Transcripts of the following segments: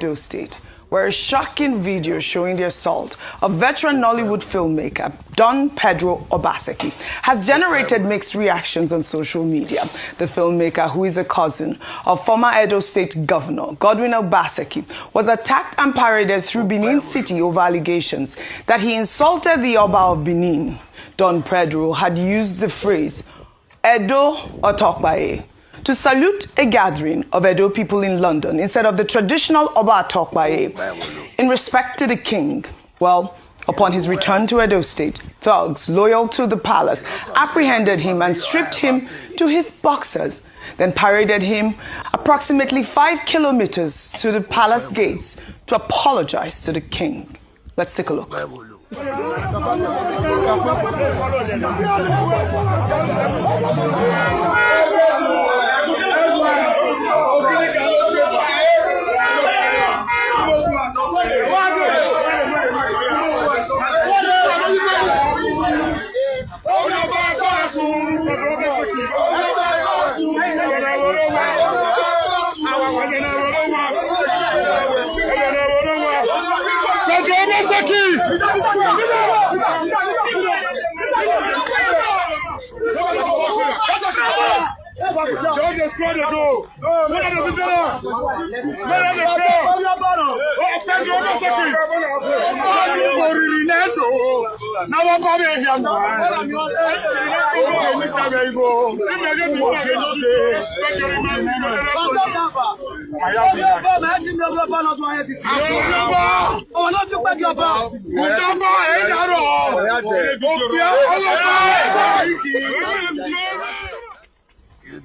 Edo State, where a shocking video showing the assault of veteran Nollywood filmmaker Don Pedro Obaseki has generated mixed reactions on social media. The filmmaker, who is a cousin of former Edo State Governor Godwin Obaseki, was attacked and paraded through Benin City over allegations that he insulted the Oba of Benin. Don Pedro had used the phrase Edo Otokbaye to salute a gathering of Edo people in London instead of the traditional Oba Otokbaye in respect to the king. Well, upon his return to Edo State, thugs loyal to the palace apprehended him and stripped him to his boxers, then paraded him approximately 5 kilometers to the palace gates to apologize to the king. Let's take a look.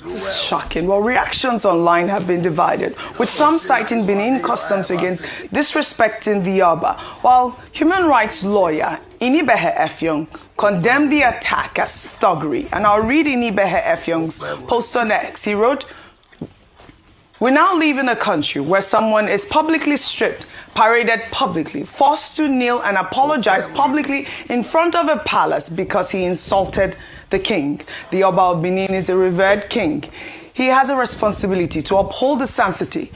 This is shocking. Well, reactions online have been divided, with some citing Benin customs against disrespecting the Oba, while human rights lawyer Inibehe Effiong condemned the attack as thuggery. And I'll read Inibehe Effiong's post on X. He wrote, "We now live in a country where someone is publicly stripped, paraded publicly, forced to kneel and apologize publicly in front of a palace because he insulted the king. The Oba of Benin is a revered king. He has a responsibility to uphold the sanctity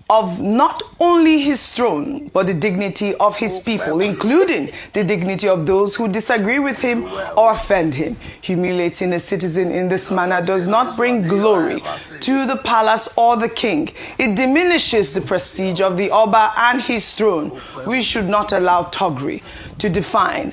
of not only his throne, but the dignity of his people, including the dignity of those who disagree with him or offend him. Humiliating a citizen in this manner does not bring glory to the palace or the king. It diminishes the prestige of the Oba and his throne. We should not allow thuggery to define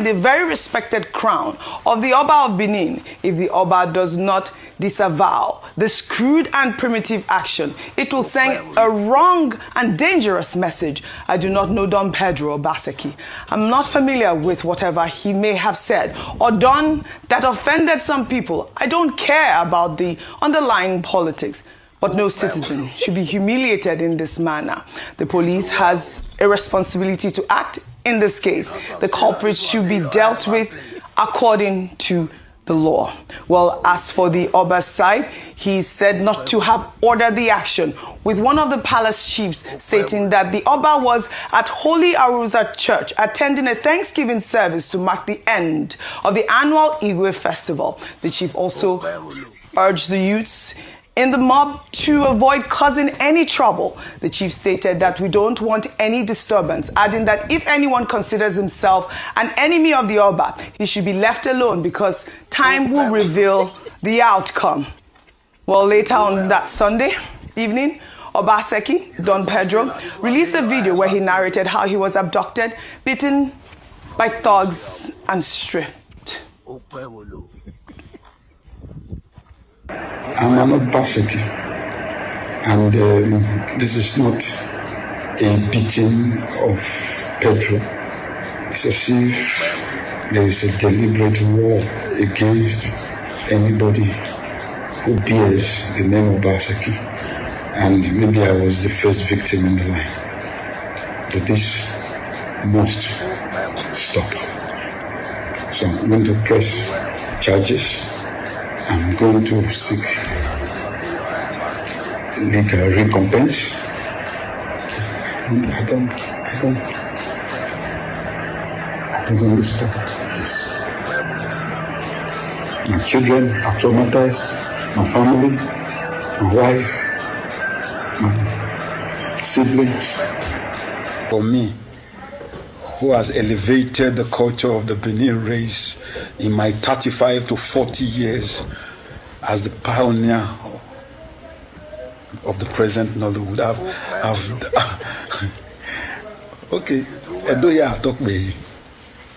the very respected crown of the Oba of Benin. If the Oba does not disavow this crude and primitive action, it will send a wrong and dangerous message. I do not know Don Pedro Obaseki. I'm not familiar with whatever he may have said or done that offended some people. I don't care about the underlying politics. But no citizen should be humiliated in this manner. The police has a responsibility to act in this case. The culprits should be dealt with according to the law." Well, as for the Oba's side, he said not to have ordered the action, with one of the palace chiefs stating that the Oba was at Holy Arusa Church attending a Thanksgiving service to mark the end of the annual Igwe festival. The chief also urged the youths in the mob to avoid causing any trouble. The chief stated that we don't want any disturbance, adding that if anyone considers himself an enemy of the Oba, he should be left alone because time will reveal the outcome. Well, later on that Sunday evening, Obaseki, Don Pedro, released a video where he narrated how he was abducted, beaten by thugs, and stripped. Okpebholo. I'm an Obaseki, and this is not a beating of Pedro. It's as if there is a deliberate war against anybody who bears the name of Obaseki, and maybe I was the first victim in the line. But this must stop. So I'm going to press charges. I'm going to seek legal recompense. I don't understand this. My children are traumatized, my family, my wife, siblings. For me, who has elevated the culture of the Benin race in my 35 to 40 years as the pioneer of the present Nollywood. Okay, Edoya Atokbe,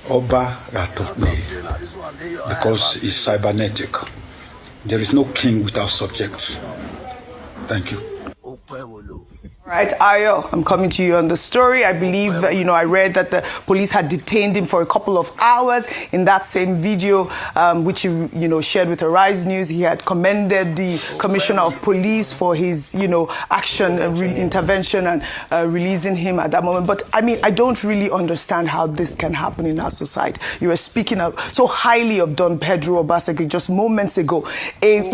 Oba Atokbe, because it's cybernetic. There is no king without subjects. Thank you. Right, Ayo, I'm coming to you on the story. I believe, I read that the police had detained him for a couple of hours. In that same video, which he, shared with Arise News, he had commended the Commissioner of Police for his, action, intervention and releasing him at that moment. But, I don't really understand how this can happen in our society. You were speaking so highly of Don Pedro Obaseki just moments ago. A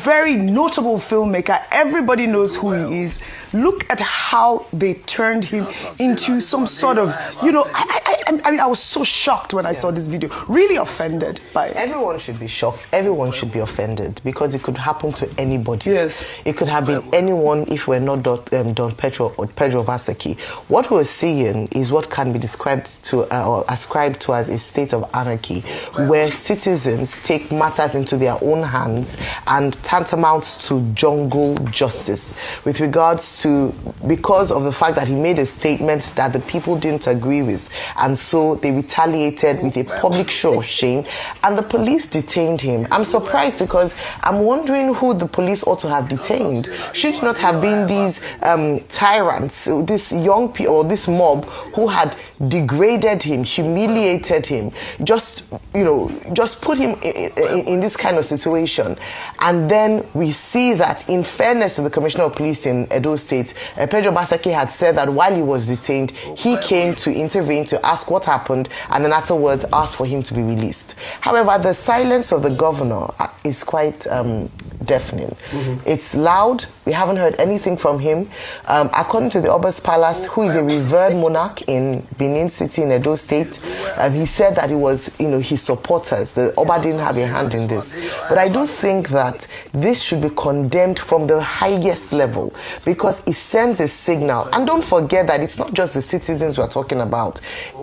very notable filmmaker. Everybody knows who he is. Look at how they turned him into some sort of, I was so shocked when I saw this video, really offended by it. Everyone should be shocked. Everyone should be offended because it could happen to anybody. Yes. It could have been anyone if we're not Don Pedro or Pedro Obaseki. What we're seeing is what can be described to or ascribed to as a state of anarchy, where citizens take matters into their own hands and tantamount to jungle justice with regards to, because of the fact that he made a statement that the people didn't agree with, and so they retaliated with a public show of shame, and the police detained him. I'm surprised because I'm wondering who the police ought to have detained. Should it not have been these tyrants, this young people, or this mob who had degraded him, humiliated him, just put him in this kind of situation? And then we see that, in fairness to the Commissioner of Police in Edo State, Pedro Obaseki had said that while he was detained, he came to intervene to ask what happened, and then afterwards asked for him to be released. However, the silence of the governor is quite deafening. Mm-hmm. It's loud. We haven't heard anything from him. According to the Oba's Palace, who is a revered monarch in Benin City in Edo State, he said that it was, his supporters. The Oba didn't have a hand in this. But I do think that this should be condemned from the highest level, because it sends a signal. And don't forget that it's not just the citizens we're talking about.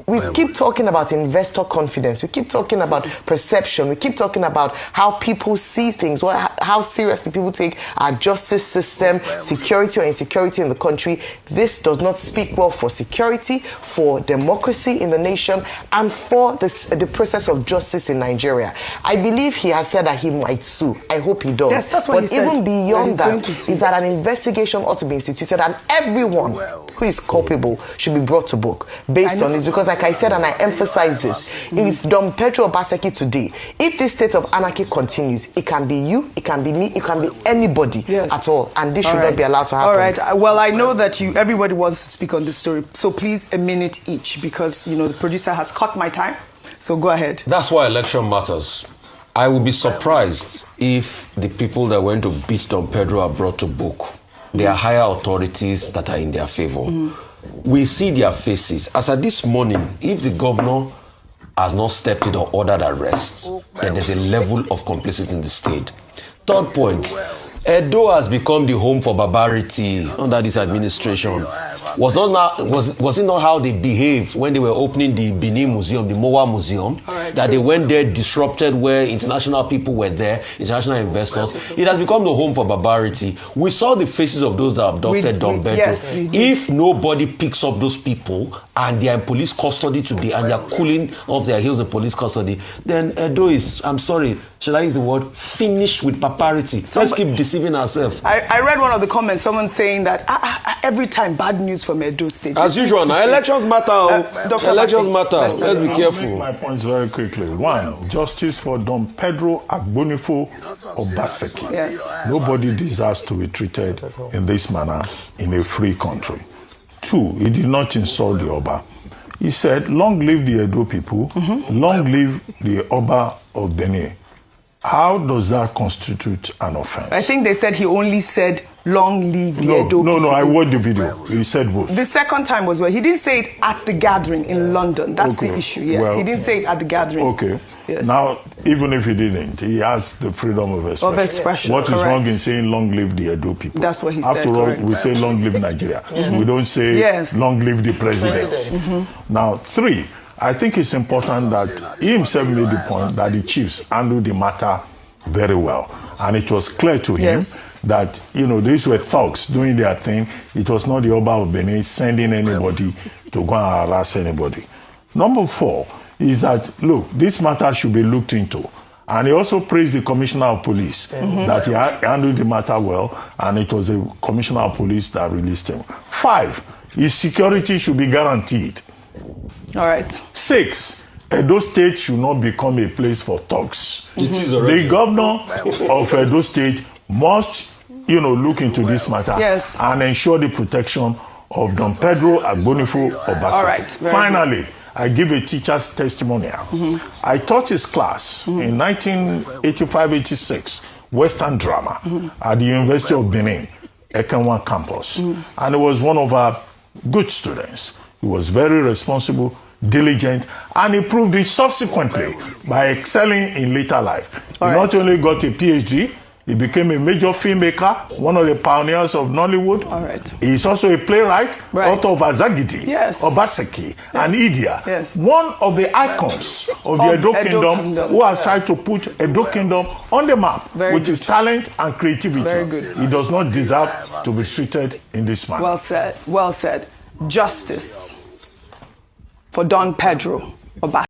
We keep talking about investor confidence. We keep talking about perception. We keep talking about how people see things, how seriously people take our justice system, security or insecurity in the country. This does not speak well for security, for democracy in the nation, and for the process of justice in Nigeria. I believe he has said that he might sue. I hope he does. Yes, that's what he said. But even beyond that is that an investigation ought to be instituted, and everyone who is culpable should be brought to book based on this. Because like I said, and I emphasize this, it's Don Pedro Obaseki today. If this state of anarchy continues, it can be you, it can be me, it can be anybody at all, and this should not be allowed to happen. All right. Well, I know that everybody wants to speak on this story, so please a minute each, because the producer has cut my time. So go ahead. That's why election matters. I would be surprised if the people that went to beat Don Pedro are brought to book. There are higher authorities that are in their favor. We see their faces. As at this morning, if the governor has not stepped in or ordered arrests, then there's a level of complicity in the state. Third point, Edo has become the home for barbarity under this administration. Was it not how they behaved when they were opening the Benin Museum, the Moa Museum, that they went there, disrupted where international people were there, international investors? It has become the home for barbarity. We saw the faces of those that abducted Don Pedro. Yes, if nobody picks up those people and they are in police custody today and they are cooling off their heels in police custody, then Edo is, I'm sorry, should I use the word, finished with barbarity. Let's keep deceiving ourselves. I read one of the comments, someone saying that every time bad news from Edo State. As usual, now elections matter. Elections matter. Let's be careful. I'll make my points very quickly. One, justice for Don Pedro Okpebholo Obaseki. Yes. Nobody deserves to be treated in this manner in a free country. Two, he did not insult the Oba. He said, long live the Edo people, long live the Oba of Benin. How does that constitute an offense? I think they said he only said, long live the Edo. No, I watched the video. He said both. The second time was where he didn't say it at the gathering in London. That's the issue, yes. Well, he didn't say it at the gathering. Okay. Yes. Now, even if he didn't, he has the freedom of expression. Of expression, What is correct. wrong in saying long live the Edo people? That's what he said, After all, correct. we say long live Nigeria. We don't say Yes. long live the president. Now, 3, I think it's important that he himself made the point that the chiefs handled the matter very well. And it was clear to him Yes. that, these were thugs doing their thing. It was not the Oba of Benin sending anybody to go and harass anybody. Number 4 is that, look, this matter should be looked into. And he also praised the Commissioner of Police, that he handled the matter well, and it was the Commissioner of Police that released him. 5, his security should be guaranteed. All right. 6, Edo State should not become a place for thugs. It is already. The governor of Edo State must, look into this matter Yes. and ensure the protection of Don Pedro Agbonifo Obaseki. All right. Very Finally, I give a teacher's testimonial. I taught his class in 1985-86, Western Drama, at the University of Benin, Ekenwa campus. And he was one of our good students. He was very responsible, diligent, and he proved it subsequently by excelling in later life. He not only got a PhD, he became a major filmmaker, one of the pioneers of Nollywood. All right. He's also a playwright, author of Azagidi, Yes. Obaseki, and Idia. Yes. One of the icons of the Edo Kingdom who has tried to put Edo Kingdom on the map with his talent and creativity. Very good. He does not deserve to be treated in this manner. Well said. Well said. Justice for Don Pedro Obaseki.